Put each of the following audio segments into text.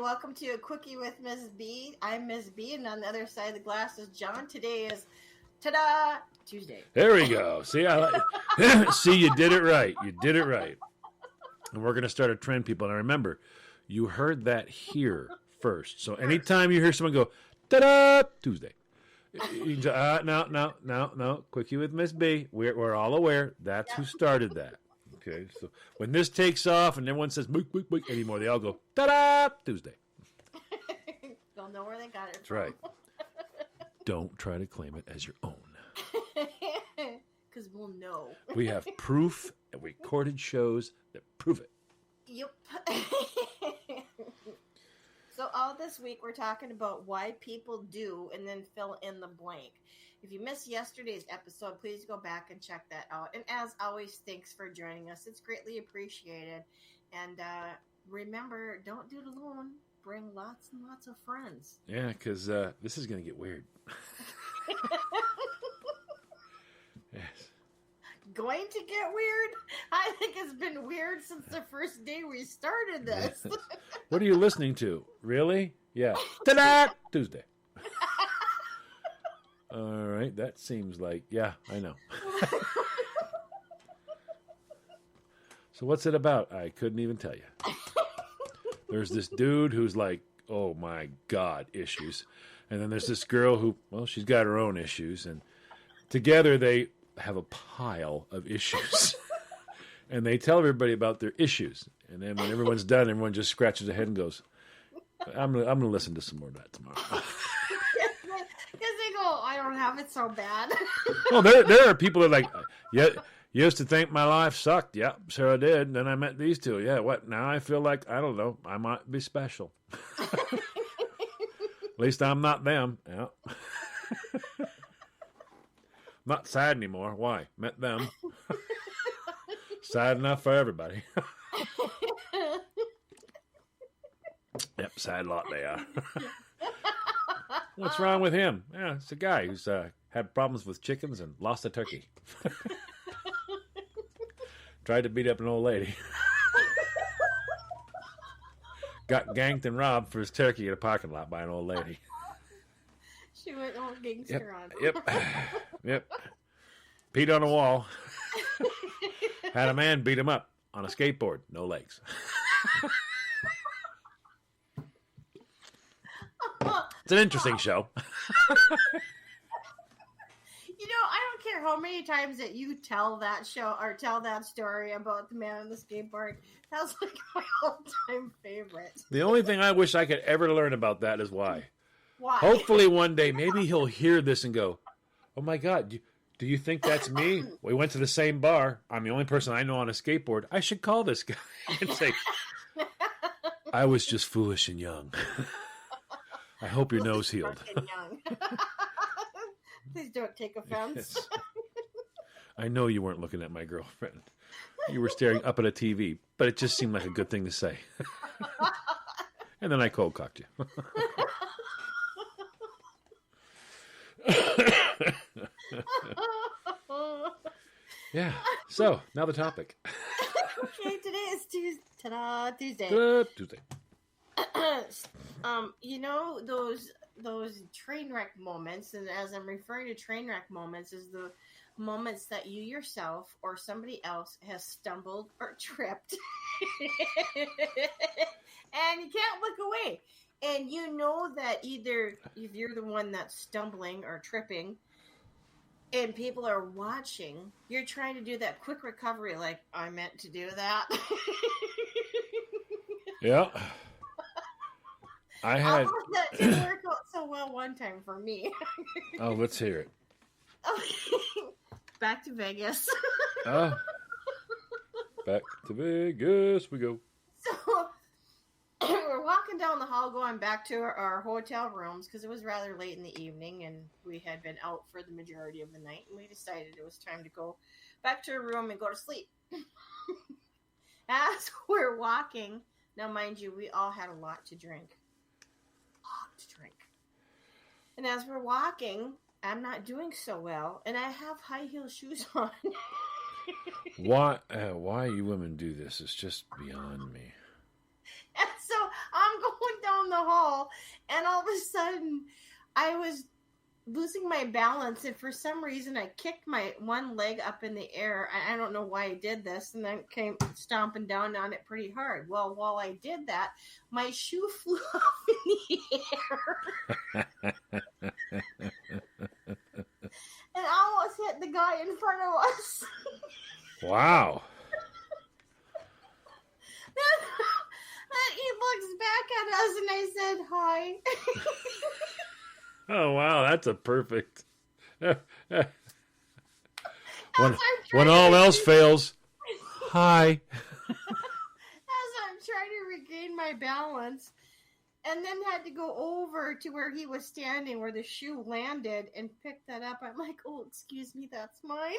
welcome to a Quickie with Ms. B. I'm Ms. B, and on the other side of the glass is John. Today is, ta-da, Tuesday. There we go. See, see, you did it right. You did it right. And we're going to start a trend, people. And remember, you heard that here first. So anytime you hear someone go, ta-da, Tuesday. You can say, no, Quickie with Miss B. We're all aware. That's who started that. Okay, so when this takes off and everyone says, boink, boink, boink anymore, they all go, ta-da, Tuesday. They'll know where they got it That's from. right. Don't try to claim it as your own. Because we'll know. We have proof and recorded shows that prove it. Yep. So all this week we're talking about why people do and then fill in the blank. If you missed yesterday's episode, please go back and check that out. And as always, thanks for joining us. It's greatly appreciated. And remember, don't do it alone. Bring lots and lots of friends. Yeah, because this is going to get weird. Yes. Going to get weird? I think it's been weird since the first day we started this. What are you listening to? Really? Yeah. Ta-da! Tuesday. All right, that seems like, yeah, I know. So what's it about? I couldn't even tell you. There's this dude who's like, oh my God, issues. And then there's this girl who, well, she's got her own issues. And together they have a pile of issues. And they tell everybody about their issues. And then when everyone's done, everyone just scratches their head and goes, I'm gonna listen to some more of that tomorrow. Because they go, I don't have it so bad. Well, there are people that are like, yeah, used to think my life sucked. Yeah, sure I did. Then I met these two. Yeah, what? Now I feel like, I don't know, I might be special. At least I'm not them. Yeah. Not sad anymore. Why? Met them. Sad enough for everybody. Yep, sad lot they are. What's wrong with him? Yeah, it's a guy who's had problems with chickens and lost a turkey. Tried to beat up an old lady. Got ganked and robbed for his turkey in a parking lot by an old lady. She went all gangster on him. Yep. Peed on a wall. Had a man beat him up on a skateboard. No legs. It's an interesting show. You know, I don't care how many times that you tell that show or tell that story about the man on the skateboard. That's like my all-time favorite. The only thing I wish I could ever learn about that is why. Why? Hopefully one day, maybe he'll hear this and go, oh my God, do you think that's me? We went to the same bar. I'm the only person I know on a skateboard. I should call this guy and say, I was just foolish and young. I hope your nose healed. Please don't take offense. Yes. I know you weren't looking at my girlfriend. You were staring up at a TV, but it just seemed like a good thing to say. And then I cold cocked you. Yeah. So now the topic. Okay, today is Tuesday. Ta-da, Tuesday. Tuesday. You know those train wreck moments, and as I'm referring to train wreck moments, is the moments that you yourself or somebody else has stumbled or tripped, and you can't look away. And you know that either if you're the one that's stumbling or tripping, and people are watching, you're trying to do that quick recovery, like, I meant to do that. Yeah. I had. That didn't work out so well one time for me. Oh, let's hear it. Back to Vegas. Oh. Back to Vegas we go. So we're walking down the hall going back to our hotel rooms because it was rather late in the evening and we had been out for the majority of the night, and we decided it was time to go back to our room and go to sleep. As we're walking, now mind you, we all had a lot to drink. And as we're walking, I'm not doing so well, and I have high heel shoes on. Why you women do this is just beyond me. And so I'm going down down the hall, and all of a sudden, I was losing my balance, and for some reason, I kicked my one leg up in the air. I don't know why I did this, and then came stomping down on it pretty hard. Well, while I did that, my shoe flew off in the air. And almost hit the guy in front of us. Wow. He looks back at us and I said, hi. Oh, wow. That's a perfect. when all else fails, hi. As I'm trying to regain my balance, and then had to go over to where he was standing, where the shoe landed, and pick that up. I'm like, oh, excuse me, that's mine.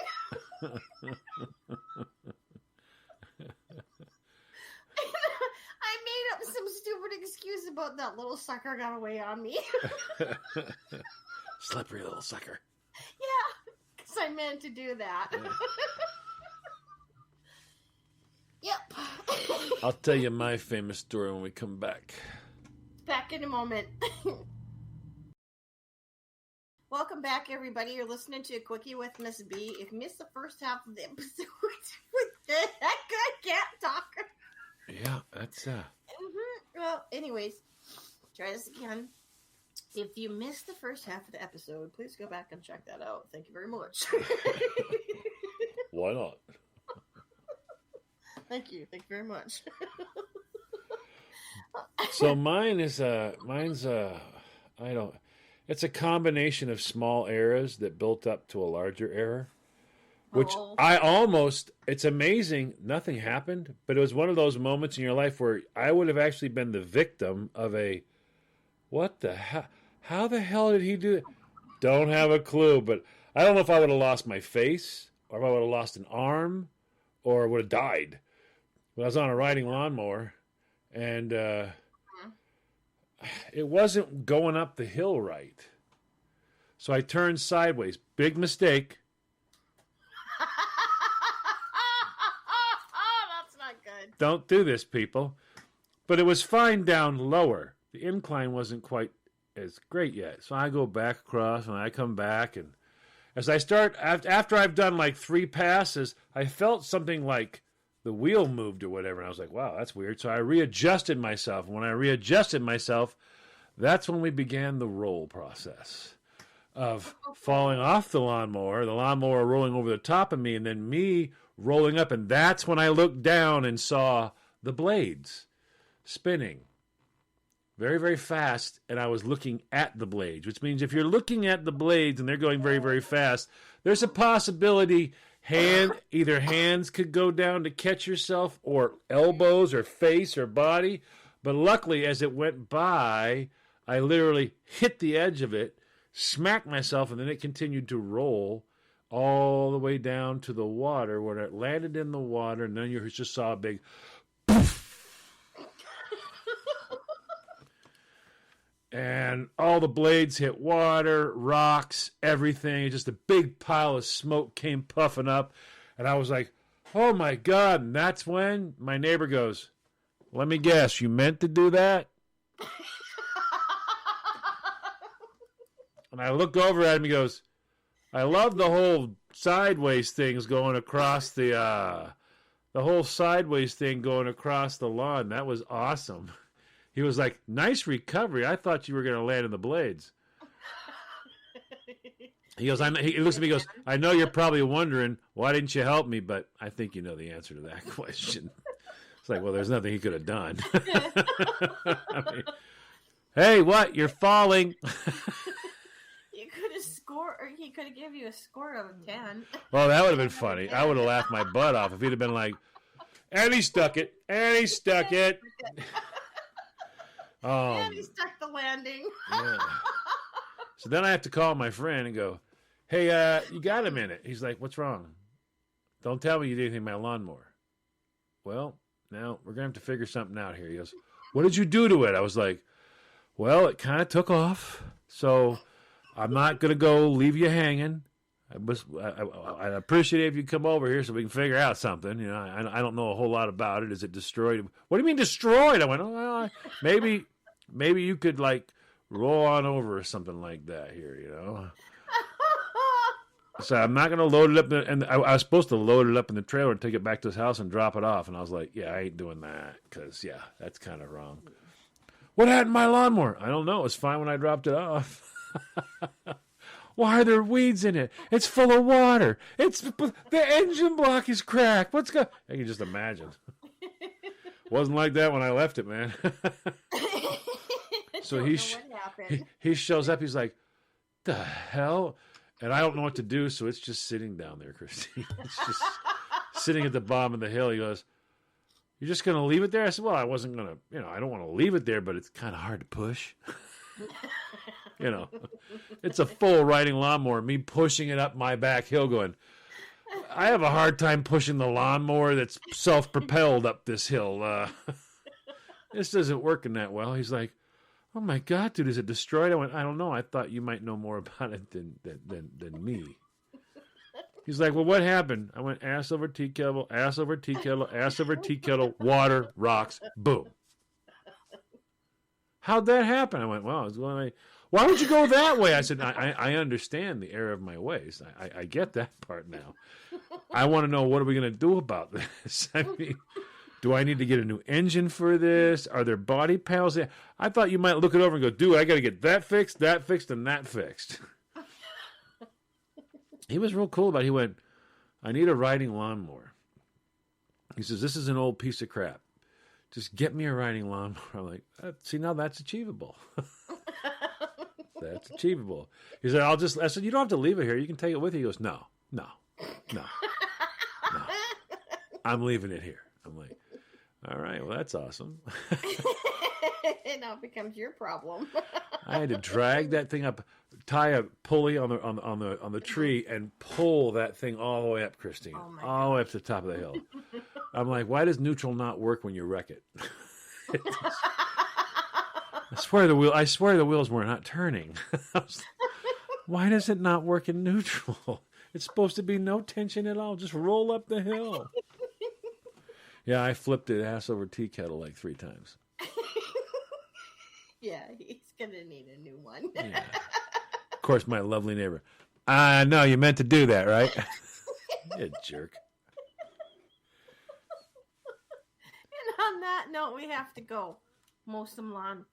I made up some stupid excuse about that little sucker got away on me. Slippery little sucker. Yeah, because I meant to do that. Yeah. Yep. I'll tell you my famous story when we come back. Back in a moment. Welcome back, everybody. You're listening to a Quickie with Miss B. If you missed the first half of the episode, what the heck? I can't talk. Yeah, that's Well, anyways, try this again. If you missed the first half of the episode, please go back and check that out. Thank you very much. Why not? Thank you very much. So mine's it's a combination of small eras that built up to a larger era, which it's amazing. Nothing happened, but it was one of those moments in your life where I would have actually been the victim of what the hell? How the hell did he do it? Don't have a clue, but I don't know if I would have lost my face or if I would have lost an arm or would have died. But I was on a riding lawnmower and, it wasn't going up the hill right. So I turned sideways. Big mistake. That's not good. Don't do this, people. But it was fine down lower. The incline wasn't quite as great yet. So I go back across and I come back. And as I start, after I've done like 3 passes, I felt something like the wheel moved or whatever. And I was like, wow, that's weird. So I readjusted myself. And when I readjusted myself, that's when we began the roll process of falling off the lawnmower rolling over the top of me, and then me rolling up. And that's when I looked down and saw the blades spinning very, very fast. And I was looking at the blades, which means if you're looking at the blades and they're going very, very fast, there's a possibility either hands could go down to catch yourself, or elbows or face or body. But luckily, as it went by, I literally hit the edge of it, smacked myself, and then it continued to roll all the way down to the water, where it landed in the water, and then you just saw a big poof. And all the blades hit water, rocks, everything. Just a big pile of smoke came puffing up. And I was like, oh, my God. And that's when my neighbor goes, let me guess, you meant to do that? And I look over at him, he goes, I love the whole sideways things going across the whole sideways thing going across the lawn. That was awesome. He was like, nice recovery. I thought you were going to land in the blades. He goes, he looks at me and goes, I know you're probably wondering, why didn't you help me? But I think you know the answer to that question. It's like, well, there's nothing he could have done. I mean, hey, what? You're falling. You could have scored, or he could have given you a score of 10. Well, that would have been funny. I would have laughed my butt off if he'd have been like, and he stuck it. And he stuck it. And he stuck the landing. Yeah. So then I have to call my friend and go, hey, you got a minute? He's like, what's wrong? Don't tell me you did anything to my lawnmower. Well, now we're going to have to figure something out here. He goes, what did you do to it? I was like, well, it kind of took off. So I'm not going to go leave you hanging. I'd appreciate it if you come over here so we can figure out something. You know, I don't know a whole lot about it. Is it destroyed? What do you mean destroyed? I went, oh, well, maybe maybe you could like roll on over or something like that here, you know. So I'm not going to load it up. And I was supposed to load it up in the trailer and take it back to his house and drop it off. And I was like, yeah, I ain't doing that because, yeah, that's kind of wrong. What happened to my lawnmower? I don't know. It was fine when I dropped it off. Why are there weeds in it? It's full of water. The engine block is cracked. What's going? I can just imagine. Wasn't like that when I left it, man. So he shows up. He's like, the hell? And I don't know what to do, so it's just sitting down there, Christine. It's just sitting at the bottom of the hill. He goes, you're just going to leave it there? I said, well, I wasn't going to, I don't want to leave it there, but it's kind of hard to push. It's a full riding lawnmower, me pushing it up my back hill going, I have a hard time pushing the lawnmower that's self-propelled up this hill. This isn't working that well. He's like, oh my God, dude, is it destroyed? I went, I don't know. I thought you might know more about it than me. He's like, well, what happened? I went, ass over tea kettle, ass over tea kettle, ass over tea kettle, water, rocks, boom. How'd that happen? I went, well, I was going, why would you go that way? I said, I understand the error of my ways. I get that part now. I want to know, what are we going to do about this? I mean, do I need to get a new engine for this? Are there body panels there? I thought you might look it over and go, dude, I got to get that fixed, and that fixed. He was real cool about it. He went, I need a riding lawnmower. He says, this is an old piece of crap. Just get me a riding lawnmower. I'm like, see, now that's achievable. That's achievable. He said, I said, you don't have to leave it here. You can take it with you. He goes, no. I'm leaving it here. I'm like, all right, well, that's awesome. It now becomes your problem. I had to drag that thing up, tie a pulley on the tree, and pull that thing all the way up, Christine, all the way up to the top of the hill. I'm like, why does neutral not work when you wreck it? I swear the wheels were not turning. Why does it not work in neutral? It's supposed to be no tension at all. Just roll up the hill. Yeah, I flipped it ass over tea kettle like 3 times. Yeah, he's going to need a new one. Yeah. Of course, my lovely neighbor. No, you meant to do that, right? You jerk. And on that note, we have to go mow some lawn.